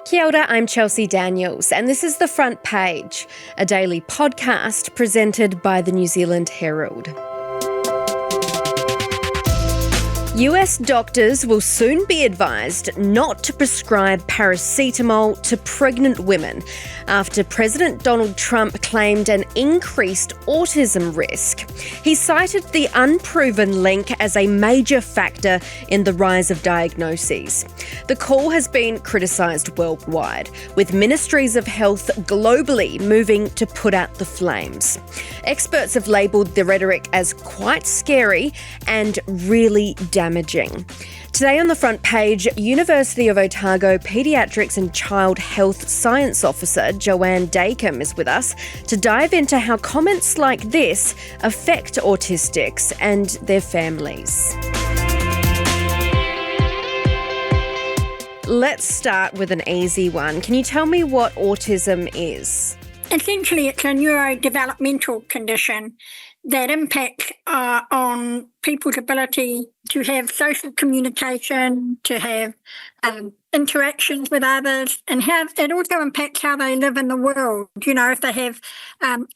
Kia ora, I'm Chelsea Daniels, and this is The Front Page, a daily podcast presented by the New Zealand Herald. US doctors will soon be advised not to prescribe paracetamol to pregnant women after President Donald Trump claimed an increased autism risk. He cited the unproven link as a major factor in the rise of diagnoses. The call has been criticised worldwide, with ministries of health globally moving to put out the flames. Experts have labelled the rhetoric as quite scary and really damaging. Today on the front page, University of Otago Pediatrics and Child Health Science Officer Joanne Dacombe is with us to dive into how comments like this affect autistics and their families. Let's start with an easy one. Can you tell me what autism is? Essentially, it's a neurodevelopmental condition that impacts on people's ability to have social communication, to have interactions with others, and it also impacts how they live in the world. You know, if they have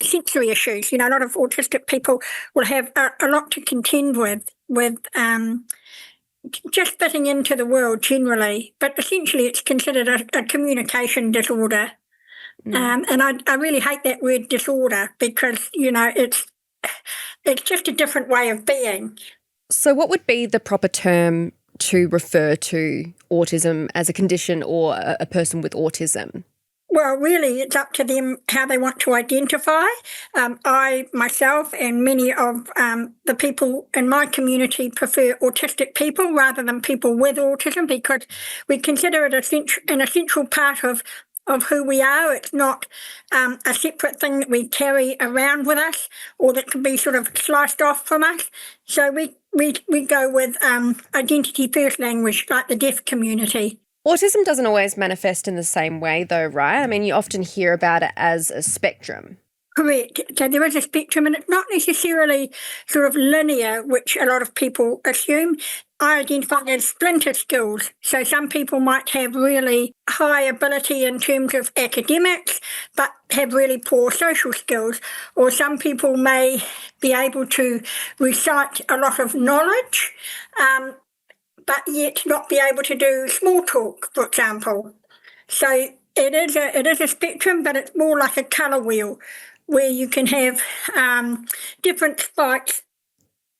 sensory issues, a lot of autistic people will have a lot to contend with just fitting into the world generally. But essentially, it's considered a communication disorder. And I really hate that word disorder because, it's just a different way of being. So what would be the proper term to refer to autism as a condition or a person with autism? Well, really, it's up to them how they want to identify. I, myself, and many of the people in my community prefer autistic people rather than people with autism because we consider it an essential part of who we are. It's not a separate thing that we carry around with us or that can be sort of sliced off from us. So we go with identity first language, like the deaf community. Autism doesn't always manifest in the same way though, right? I mean, you often hear about it as a spectrum. Correct. So there is a spectrum and it's not necessarily sort of linear, which a lot of people assume. I identify as splinter skills. So some people might have really high ability in terms of academics, but have really poor social skills. Or some people may be able to recite a lot of knowledge, but yet not be able to do small talk, for example. So it is a spectrum, but it's more like a colour wheel, where you can have different spikes,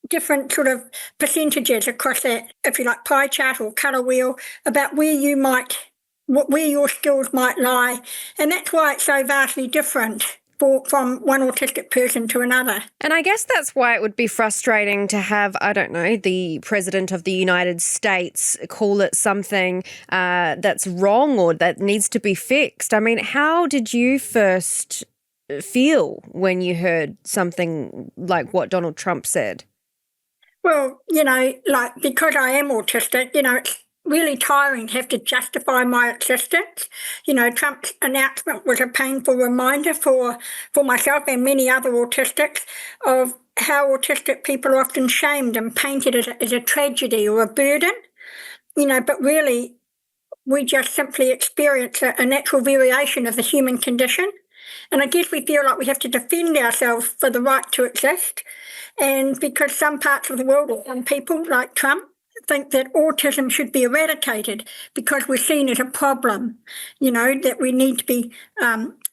different sort of percentages across that, if you like, pie chart or colour wheel, about where your skills might lie. And that's why it's so vastly different from one autistic person to another. And I guess that's why it would be frustrating to have, the President of the United States call it something that's wrong or that needs to be fixed. I mean, how did you first feel when you heard something like what Donald Trump said? Well, because I am autistic, it's really tiring to have to justify my existence. Trump's announcement was a painful reminder for myself and many other autistics of how autistic people are often shamed and painted as a tragedy or a burden, but really we just simply experience a natural variation of the human condition. And I guess we feel like we have to defend ourselves for the right to exist. And because some parts of the world or some people like Trump think that autism should be eradicated because we're seen as a problem, that we need to be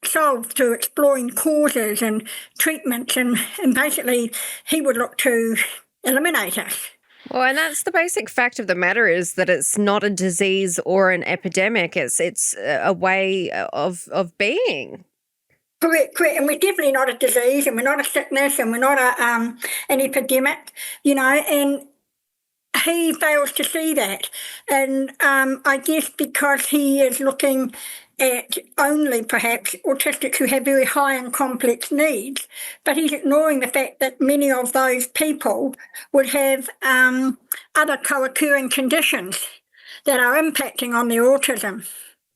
solved through exploring causes and treatments. And basically he would look to eliminate us. Well, and that's the basic fact of the matter is that it's not a disease or an epidemic. It's a way of being. Correct. And we're definitely not a disease and we're not a sickness and we're not an epidemic, and he fails to see that. And I guess because he is looking at only perhaps autistics who have very high and complex needs, but he's ignoring the fact that many of those people would have other co-occurring conditions that are impacting on their autism.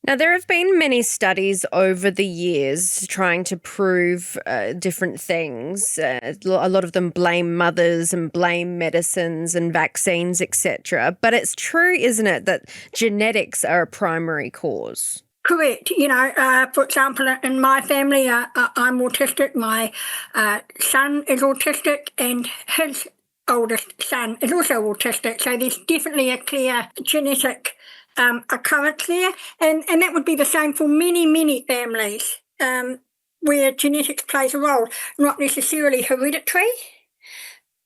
Now, there have been many studies over the years trying to prove different things. A lot of them blame mothers and blame medicines and vaccines, etc. But it's true, isn't it, that genetics are a primary cause? Correct. For example, in my family, I'm autistic. My son is autistic, and his oldest son is also autistic. So there's definitely a clear genetic occurrence there. And that would be the same for many, many families where genetics plays a role, not necessarily hereditary,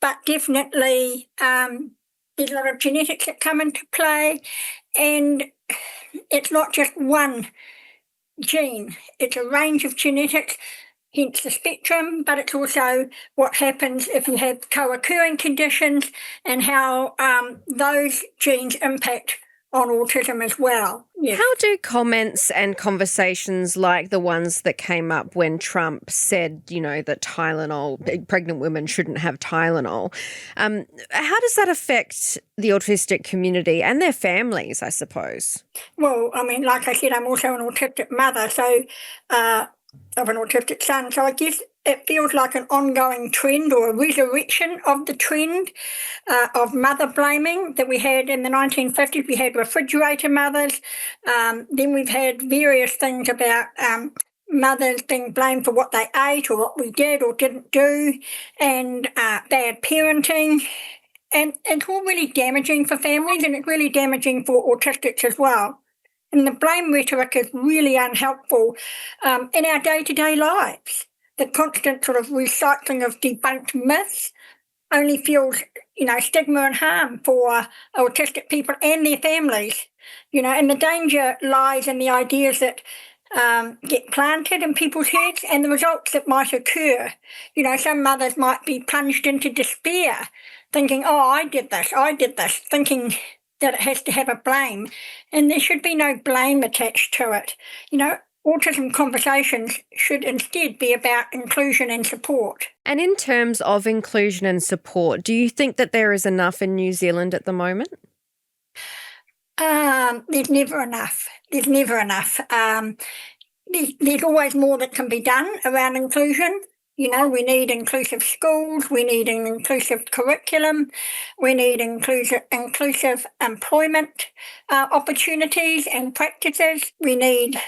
but definitely there's a lot of genetics that come into play. And it's not just one gene. It's a range of genetics, hence the spectrum, but it's also what happens if you have co-occurring conditions and how those genes impact on autism as well. Yes. How do comments and conversations like the ones that came up when Trump said, that pregnant women shouldn't have Tylenol, how does that affect the autistic community and their families, I suppose? Well, like I said, I'm also an autistic mother, so of an autistic son. So I guess it feels like an ongoing trend or a resurrection of the trend of mother blaming that we had in the 1950s. We had refrigerator mothers. Then we've had various things about mothers being blamed for what they ate or what we did or didn't do, and bad parenting. And it's all really damaging for families, and it's really damaging for autistics as well. And the blame rhetoric is really unhelpful in our day-to-day lives. The constant sort of recycling of debunked myths only fuels, stigma and harm for autistic people and their families. And the danger lies in the ideas that get planted in people's heads and the results that might occur. Some mothers might be plunged into despair, thinking, oh, I did this, thinking that it has to have a blame, and there should be no blame attached to it. Autism conversations should instead be about inclusion and support. And in terms of inclusion and support, do you think that there is enough in New Zealand at the moment? There's never enough. There's always more that can be done around inclusion. We need inclusive schools, we need an inclusive curriculum, we need inclusive employment opportunities and practices. We need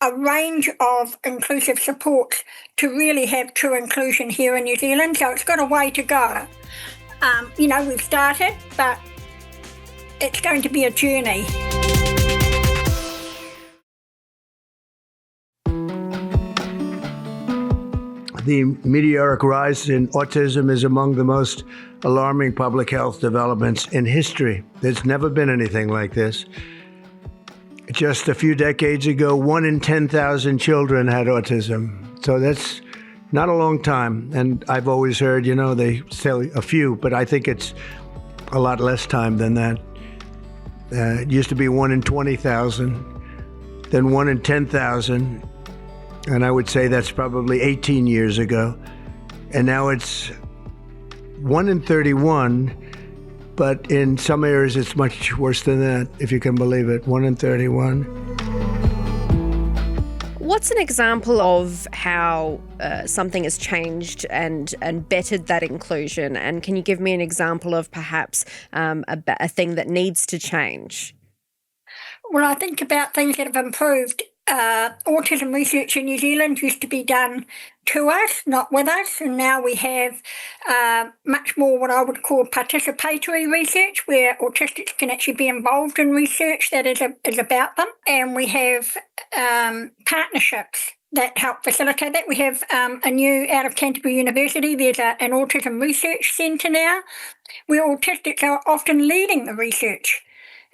a range of inclusive supports to really have true inclusion here in New Zealand. So it's got a way to go. We've started, but it's going to be a journey. The meteoric rise in autism is among the most alarming public health developments in history. There's never been anything like this. Just a few decades ago, 1 in 10,000 children had autism. So that's not a long time. And I've always heard, they say a few, but I think it's a lot less time than that. It used to be 1 in 20,000, then 1 in 10,000. And I would say that's probably 18 years ago. And now it's 1 in 31, but in some areas it's much worse than that, if you can believe it, 1 in 31. What's an example of how something has changed and bettered that inclusion? And can you give me an example of perhaps a thing that needs to change? Well, I think about things that have improved. Autism research in New Zealand used to be done to us, not with us, and now we have much more what I would call participatory research, where autistics can actually be involved in research that is about them, and we have partnerships that help facilitate that. We have a new, out of Canterbury University, there's an autism research centre now, where autistics are often leading the research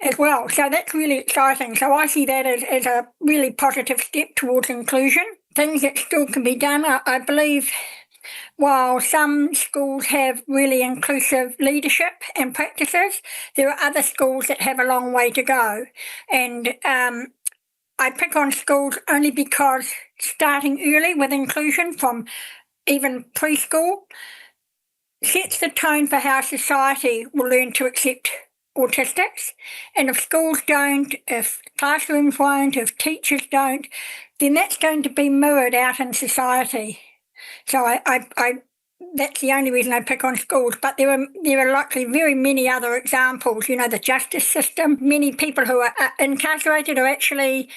as well. So that's really exciting. So I see that as a really positive step towards inclusion. Things that still can be done, I believe, while some schools have really inclusive leadership and practices, there are other schools that have a long way to go. And I pick on schools only because starting early with inclusion from even preschool sets the tone for how society will learn to accept autistics. And if schools don't, if classrooms won't, if teachers don't, then that's going to be mirrored out in society. So I that's the only reason I pick on schools. But there are likely very many other examples. The justice system, many people who are incarcerated are actually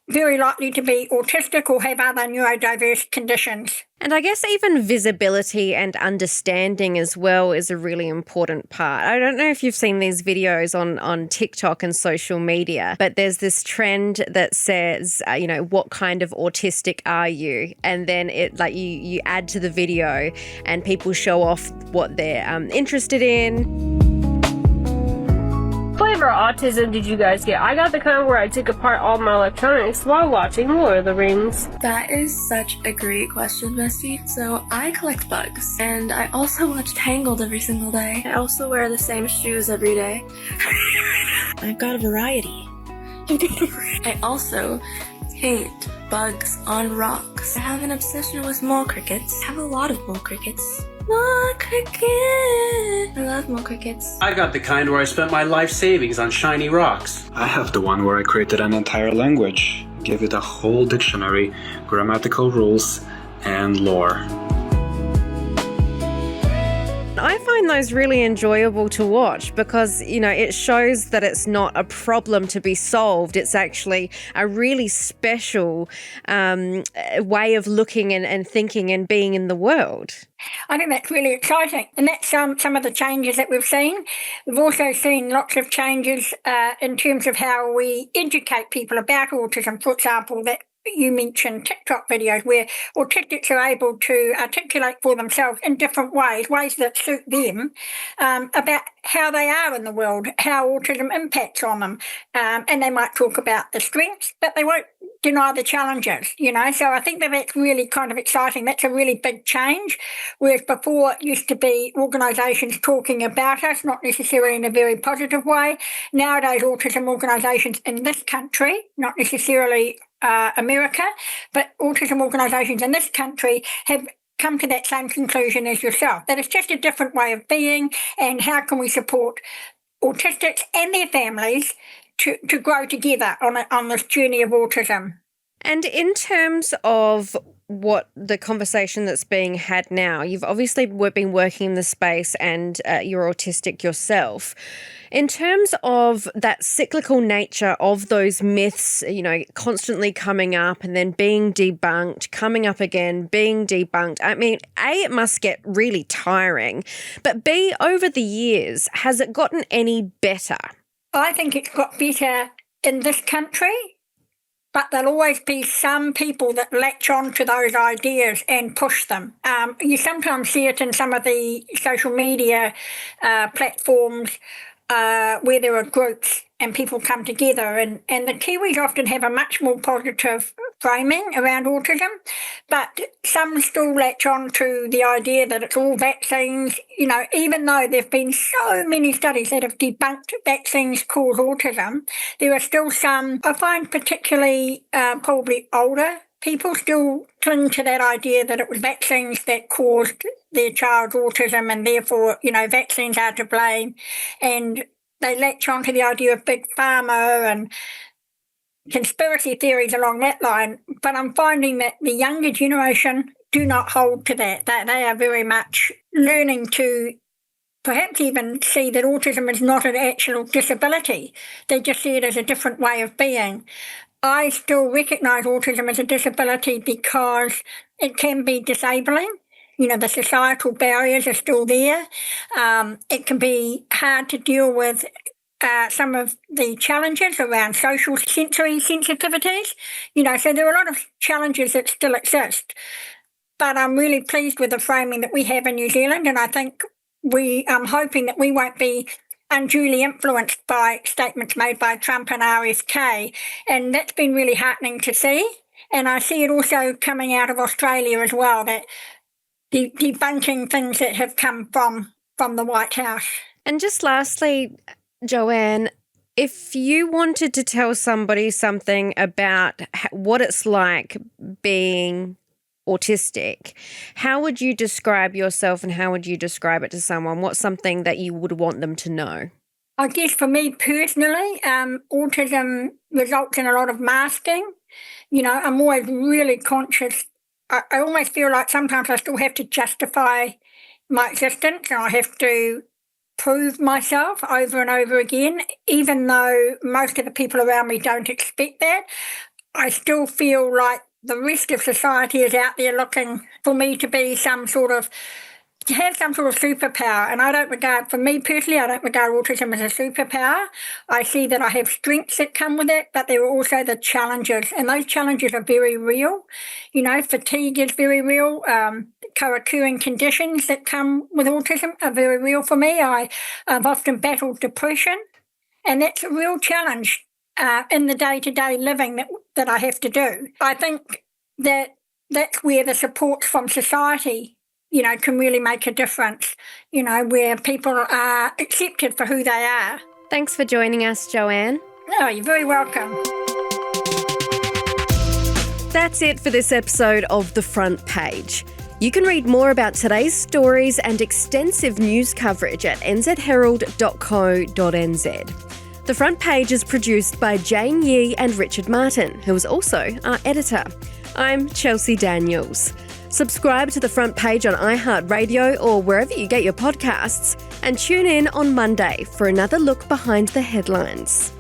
very likely to be autistic or have other neurodiverse conditions. And I guess even visibility and understanding as well is a really important part. I don't know if you've seen these videos on TikTok and social media, but there's this trend that says, what kind of autistic are you? And then it you add to the video and people show off what they're interested in. Flavor autism did you guys get? I got the kind where I took apart all my electronics while watching Lord of the Rings. That is such a great question, Bestie. So I collect bugs, and I also watch Tangled every single day. I also wear the same shoes every day. I've got a variety. I also paint bugs on rocks. I have an obsession with mole crickets. I have a lot of mole crickets. More crickets! I love more crickets. I got the kind where I spent my life savings on shiny rocks. I have the one where I created an entire language, gave it a whole dictionary, grammatical rules, and lore. I find those really enjoyable to watch because, it shows that it's not a problem to be solved. It's actually a really special way of looking and thinking and being in the world. I think that's really exciting. And that's some of the changes that we've seen. We've also seen lots of changes in terms of how we educate people about autism. For example, that you mentioned TikTok videos where autistics are able to articulate for themselves in different ways that suit them, about how they are in the world, how autism impacts on them. And they might talk about the strengths, but they won't deny the challenges, So I think that's really kind of exciting. That's a really big change. Whereas before it used to be organisations talking about us, not necessarily in a very positive way. Nowadays, autism organisations in this country, not necessarily America, but autism organisations in this country have come to that same conclusion as yourself, that it's just a different way of being, and how can we support autistics and their families to grow together on this journey of autism. And in terms of what the conversation that's being had now, you've obviously been working in the space and you're autistic yourself. In terms of that cyclical nature of those myths, constantly coming up and then being debunked, coming up again, being debunked. I mean, A, it must get really tiring, but B, over the years, has it gotten any better? I think it's got better in this country, but there'll always be some people that latch on to those ideas and push them. You sometimes see it in some of the social media platforms where there are groups and people come together, and the Kiwis often have a much more positive framing around autism, but some still latch on to the idea that it's all vaccines, even though there have been so many studies that have debunked vaccines cause autism, there are still some, I find particularly probably older people still cling to that idea that it was vaccines that caused their child's autism and therefore, vaccines are to blame, and they latch on to the idea of big pharma and conspiracy theories along that line. But I'm finding that the younger generation do not hold to that. They are very much learning to perhaps even see that autism is not an actual disability. They just see it as a different way of being. I still recognise autism as a disability because it can be disabling. The societal barriers are still there. It can be hard to deal with some of the challenges around social sensory sensitivities. So there are a lot of challenges that still exist. But I'm really pleased with the framing that we have in New Zealand, and I think I'm hoping that we won't be unduly influenced by statements made by Trump and RFK, and that's been really heartening to see. And I see it also coming out of Australia as well, that debunking things that have come from the White House. And just lastly, Joanne, if you wanted to tell somebody something about what it's like being autistic, how would you describe yourself and how would you describe it to someone? What's something that you would want them to know? I guess for me personally, autism results in a lot of masking. I'm always really conscious. I almost feel like sometimes I still have to justify my existence, and I have to prove myself over and over again, even though most of the people around me don't expect that. I still feel like the rest of society is out there looking for me to be to have some sort of superpower. And for me personally, I don't regard autism as a superpower. I see that I have strengths that come with it, but there are also the challenges. And those challenges are very real. Fatigue is very real. Co-occurring conditions that come with autism are very real for me. I've often battled depression, and that's a real challenge in the day-to-day living that I have to do. I think that's where the support from society can really make a difference, where people are accepted for who they are. Thanks for joining us, Joanne. Oh, you're very welcome. That's it for this episode of The Front Page. You can read more about today's stories and extensive news coverage at nzherald.co.nz. The Front Page is produced by Jane Yee and Richard Martin, who is also our editor. I'm Chelsea Daniels. Subscribe to The Front Page on iHeartRadio or wherever you get your podcasts, and tune in on Monday for another look behind the headlines.